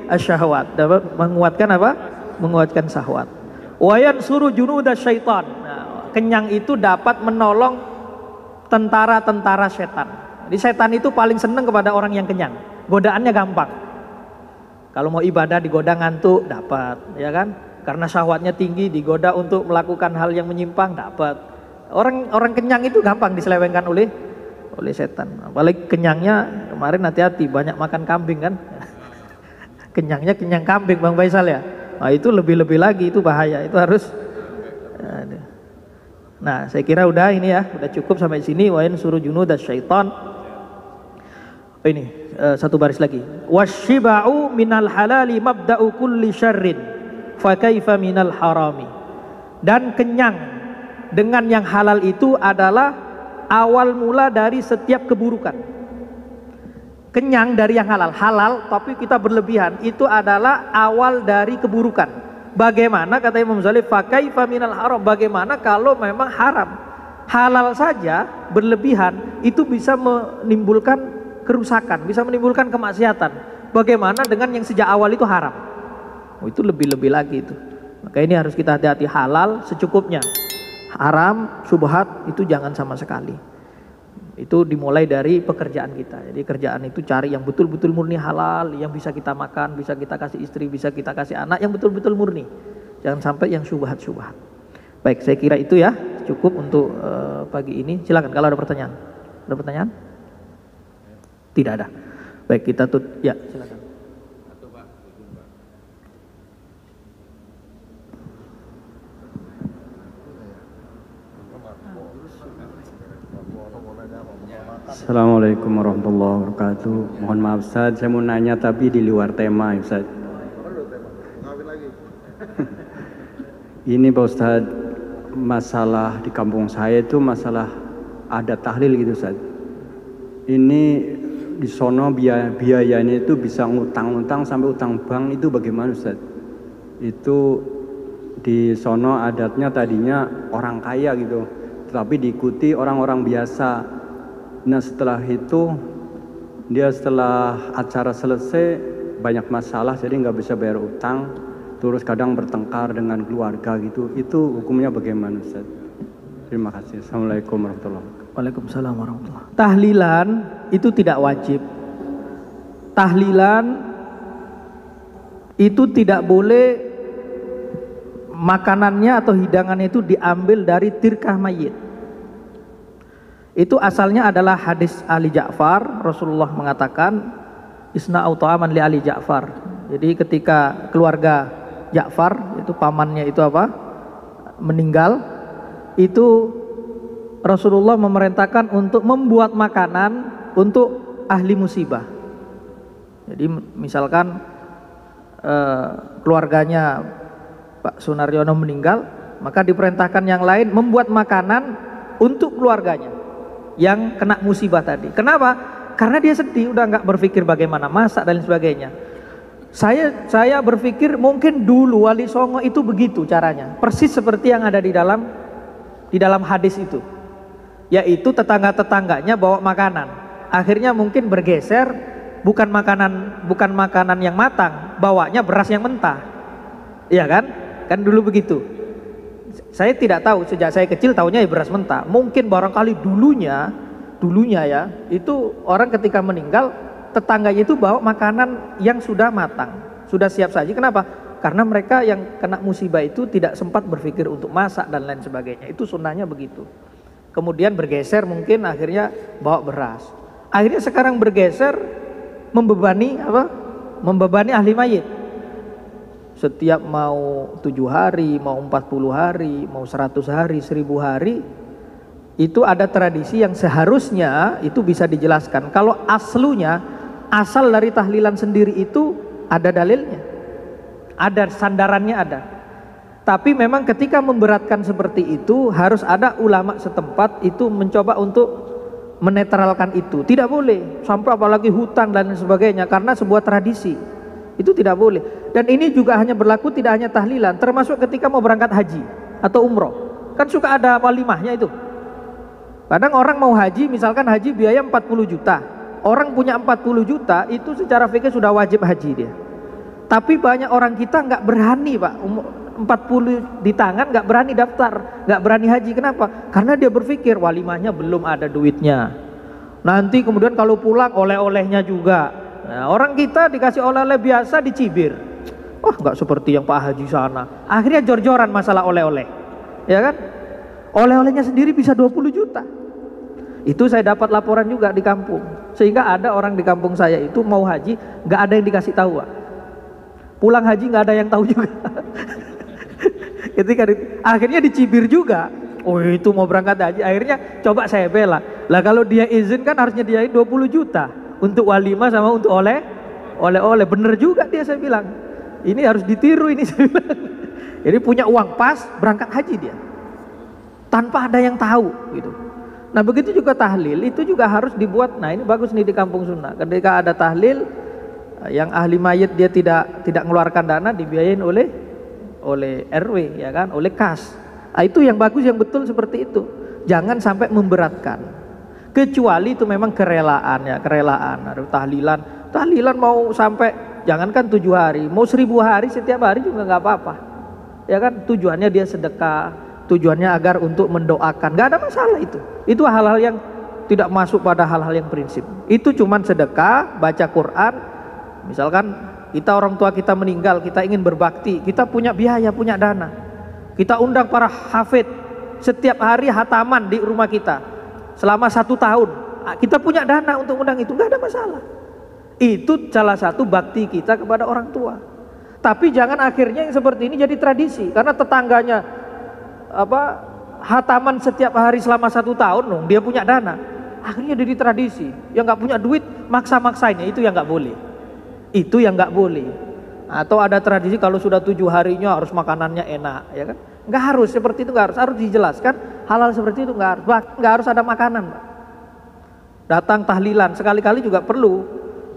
asyahwat, dapat menguatkan apa? Menguatkan syahwat. Wayan suruh junudas syaitan. Nah, kenyang itu dapat menolong tentara-tentara setan. Jadi setan itu paling senang kepada orang yang kenyang. Godaannya gampang. Kalau mau ibadah digoda ngantuk, dapat, ya kan? Karena syahwatnya tinggi, digoda untuk melakukan hal yang menyimpang, dapat. Orang kenyang itu gampang diselewengkan oleh setan. Apalagi kenyangnya kemarin hati-hati, banyak makan kambing kan? Kenyangnya kenyang kambing Bang Faisal ya. Nah itu lebih-lebih lagi, itu bahaya. Itu harus. Nah saya kira udah ini ya, udah cukup sampai sini. Wain suruh junudas syaitan. Oh, ini satu baris lagi. Wasyiba'u minal halali mabda'u kulli syarrin fa kaifa minal harami. Dan kenyang dengan yang halal itu adalah awal mula dari setiap keburukan. Kenyang dari yang halal tapi kita berlebihan, itu adalah awal dari keburukan. Bagaimana kata Imam Ghazali, fa kaifa minal haram, bagaimana kalau memang haram? Halal saja berlebihan itu bisa menimbulkan kerusakan, bisa menimbulkan kemaksiatan. Bagaimana dengan yang sejak awal itu haram? Oh, itu lebih-lebih lagi itu. Maka ini harus kita hati-hati, halal secukupnya. Haram, syubhat itu jangan sama sekali. Itu dimulai dari pekerjaan kita. Jadi kerjaan itu cari yang betul-betul murni halal, yang bisa kita makan, bisa kita kasih istri, bisa kita kasih anak, yang betul-betul murni. Jangan sampai yang syubhat-syubhat. Baik, saya kira itu ya cukup untuk pagi ini. Silakan kalau ada pertanyaan. Ada pertanyaan? Tidak ada. Baik, kita tutup. Ya, silakan. Assalamualaikum warahmatullahi wabarakatuh. Mohon maaf Ustaz, saya mau nanya tapi di luar tema Ustaz. Ini Pak Ustaz, masalah di kampung saya itu masalah ada tahlil gitu Ustaz. Ini di sono biayanya itu bisa ngutang-ngutang sampai utang bank, itu bagaimana Ustaz? Itu di sono adatnya tadinya orang kaya gitu, tetapi diikuti orang-orang biasa. Nah setelah itu dia setelah acara selesai banyak masalah, jadi nggak bisa bayar utang, terus kadang bertengkar dengan keluarga gitu. Itu hukumnya bagaimana Ustaz? Terima kasih. Assalamualaikum warahmatullahi wabarakatuh. Waalaikumsalam warahmatullahi wabarakatuh. Tahlilan itu tidak wajib. Tahlilan itu tidak boleh makanannya atau hidangannya itu diambil dari tirkah mayit. Itu asalnya adalah hadis Ali Ja'far. Rasulullah mengatakan isna'u ta'aman li Ali Ja'far. Jadi ketika keluarga Ja'far, itu pamannya itu apa? Meninggal, itu Rasulullah memerintahkan untuk membuat makanan untuk ahli musibah. Jadi misalkan keluarganya Pak Sunaryono meninggal, maka diperintahkan yang lain membuat makanan untuk keluarganya yang kena musibah tadi. Kenapa? Karena dia sedih, udah nggak berpikir bagaimana masak dan lain sebagainya. Saya berpikir mungkin dulu Wali Songo itu begitu caranya, persis seperti yang ada di dalam hadis itu, yaitu tetangga-tetangganya bawa makanan, akhirnya mungkin bergeser, bukan makanan yang matang, bawanya beras yang mentah, iya kan? Kan dulu begitu. Saya tidak tahu, sejak saya kecil taunya ya beras mentah. Mungkin barangkali dulunya ya, itu orang ketika meninggal, tetangganya itu bawa makanan yang sudah matang, sudah siap saji. Kenapa? Karena mereka yang kena musibah itu tidak sempat berpikir untuk masak dan lain sebagainya. Itu sunnahnya begitu. Kemudian bergeser, mungkin akhirnya bawa beras. Akhirnya sekarang bergeser membebani ahli mayit. Setiap mau 7 hari, mau 40 hari, mau 100 hari, 1000 hari, itu ada tradisi yang seharusnya itu bisa dijelaskan. Kalau asal dari tahlilan sendiri itu ada dalilnya, ada sandarannya ada. Tapi memang ketika memberatkan seperti itu harus ada ulama setempat itu mencoba untuk menetralkan itu. Tidak boleh sampai apalagi hutan dan sebagainya, karena sebuah tradisi itu tidak boleh. Dan ini juga hanya berlaku tidak hanya tahlilan, termasuk ketika mau berangkat haji atau umroh, kan suka ada walimahnya itu. Kadang orang mau haji, misalkan haji biaya 40 juta, orang punya 40 juta itu secara fikih sudah wajib haji dia. Tapi banyak orang kita nggak berani Pak, 40 di tangan nggak berani daftar, nggak berani haji. Kenapa? Karena dia berpikir walimahnya belum ada duitnya, nanti kemudian kalau pulang oleh-olehnya juga. Nah, orang kita dikasih oleh-oleh biasa dicibir, wah nggak seperti yang Pak Haji sana. Akhirnya jor-joran masalah oleh-oleh, ya kan? Oleh-olehnya sendiri bisa 20 juta. Itu saya dapat laporan juga di kampung, sehingga ada orang di kampung saya itu mau haji nggak ada yang dikasih tahu, Pak. Pulang haji nggak ada yang tahu juga. Ketika akhirnya dicibir juga, oh itu mau berangkat haji. Akhirnya coba saya bela, lah kalau dia izin kan harusnya dia 20 juta untuk walimah sama untuk oleh-oleh. Bener juga dia, saya bilang ini harus ditiru ini, saya bilang. Jadi punya uang pas berangkat haji dia tanpa ada yang tahu gitu. Nah begitu juga tahlil itu juga harus dibuat. Nah ini bagus nih di kampung sunnah, ketika ada tahlil yang ahli mayit dia tidak mengeluarkan dana, dibiayain oleh RW, ya kan, oleh kas. Nah, itu yang bagus, yang betul seperti itu. Jangan sampai memberatkan. Kecuali itu memang kerelaan ya, kerelaan. Ada tahlilan mau sampai jangankan 7 hari, mau 1000 hari setiap hari juga nggak apa-apa. Ya kan, tujuannya dia sedekah, tujuannya agar untuk mendoakan, nggak ada masalah itu. Itu hal-hal yang tidak masuk pada hal-hal yang prinsip. Itu cuman sedekah, baca Quran. Misalkan kita orang tua kita meninggal, kita ingin berbakti, kita punya biaya, punya dana. Kita undang para hafid setiap hari hataman di rumah kita selama 1 tahun. Kita punya dana untuk undang itu, nggak ada masalah. Itu salah satu bakti kita kepada orang tua. Tapi jangan akhirnya yang seperti ini jadi tradisi, karena tetangganya hataman setiap hari selama 1 tahun, dong dia punya dana. Akhirnya jadi tradisi. Yang nggak punya duit maksa-maksainnya, itu yang nggak boleh. Itu yang nggak boleh. Atau ada tradisi kalau sudah 7 harinya harus makanannya enak, ya kan? Nggak harus seperti itu, nggak harus dijelaskan. Halal seperti itu nggak harus ada makanan, Pak. Datang tahlilan sekali-kali juga perlu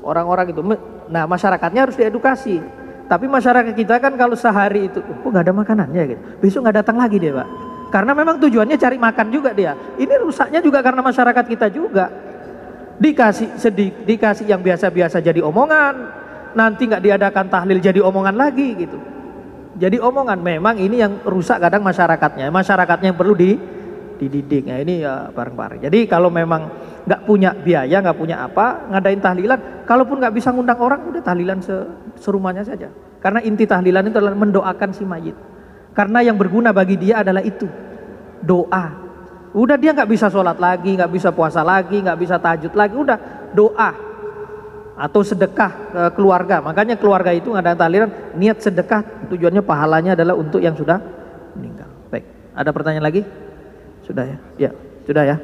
orang-orang itu. Nah masyarakatnya harus diedukasi. Tapi masyarakat kita kan kalau sehari itu, kok nggak ada makanannya gitu, besok nggak datang lagi dia, Pak. Karena memang tujuannya cari makan juga dia. Ini rusaknya juga karena masyarakat kita juga. Dikasih yang biasa-biasa jadi omongan. Nanti nggak diadakan tahlil jadi omongan lagi gitu. Jadi omongan. Memang ini yang rusak kadang masyarakatnya yang perlu dididik. Nah ini ya bareng-bareng. Jadi kalau memang nggak punya biaya, nggak punya apa, ngadain tahlilan. Kalaupun nggak bisa ngundang orang, udah tahlilan serumahnya saja. Karena inti tahlilan itu adalah mendoakan si mayit. Karena yang berguna bagi dia adalah itu, doa. Udah dia nggak bisa sholat lagi, nggak bisa puasa lagi, nggak bisa tahajud lagi. Udah doa atau sedekah ke keluarga. Makanya keluarga itu ada tahlilan, niat sedekah tujuannya pahalanya adalah untuk yang sudah meninggal. Baik, ada pertanyaan lagi? Sudah ya? Ya, sudah ya.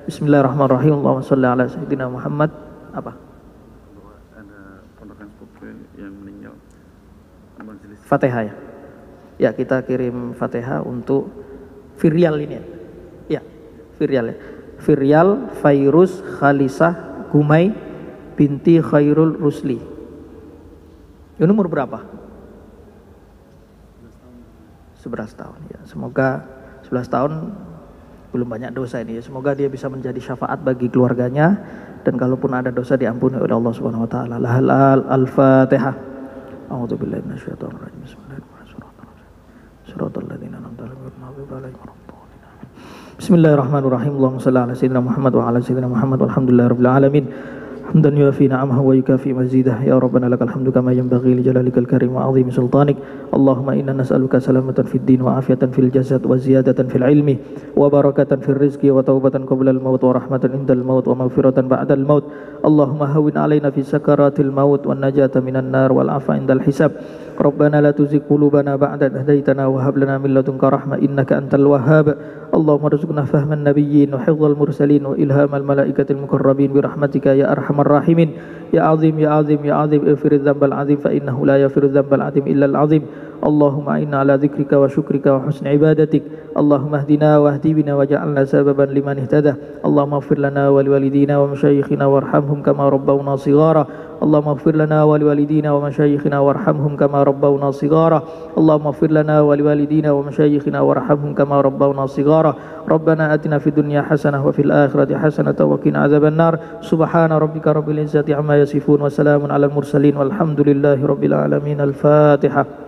Bismillahirrahmanirrahim. Allahumma sholli ala sayyidina Muhammad. Apa? Ada ponakan sepupu yang meninggal. Majelis. Fatihah ya. Ya, kita kirim Fatihah untuk Firial ini. Ya, Firial ya. Firial Fairuz Khalisah Gumai binti Khairul Rusli. Ini umur berapa? 11 tahun ya. Semoga 11 tahun belum banyak dosa ini ya. Semoga dia bisa menjadi syafaat bagi keluarganya, dan kalaupun ada dosa diampuni oleh Allah Subhanahu wa taala. Al-Fatihah. A'udzubillahi minasyaitonir rajim. Bismillahirrahmanirrahim. Allahumma shalli ala sayyidina Muhammad wa ala sayyidina Muhammad walhamdulillahirabbil alamin. Hamdan yuafi na'amahu wa yukafi mazidah. Ya Rabbana lakal hamdu kama yanbaghi li jalalikal karim wa 'azimi sultanik. Allahumma inna nas'aluka salamatan fid din wa afiatan fil jasad wa ziyadatan fil ilmi wa barakatan fil rizqi wa taubatan qabla al maut wa rahmatan indal maut wa maghfiratan ba'dal maut. Allahumma hawwin 'alaina fi sakaratil maut wan najata minan nar wal 'afwa indal hisab. Rabbana la tuzigh qulubana ba'da idh hadaytana wa hab lana min ladunka rahmah innaka antal wahhab. Allahumma rzuqna fahman nabiyyin wa hifdzal mursalin wa ilhamal malaikatil muqarrabin bi rahmatika ya arhamar rahimin. Ya azim ya azim ya azim ighfir dzambal azim fa innahu la yaghfiru dzambal azim illa al azim. Allahumma inna ala dzikrika wa syukrika wa husni ibadatik. Allahumma hdina wa hdi bina waj'alna sababan liman ihtada. Allahumma ighfir lana wa liwalidina wa masyayikhina warhamhum kama rabbawna shighara. Allahumma ighfir lana wa liwalidina wa masyayikhina warhamhum kama rabbawna shighara. Allahumma ighfir lana wa liwalidina wa masyayikhina warhamhum kama rabbawna shighara. Rabbana atina fid dunya hasanah wa fil akhirati hasanah wa qina adzaban nar. Subhana rabbika rabbil izzati amma yasifun wa salamun alal mursalin walhamdulillahi rabbil alamin. Al-Fatihah.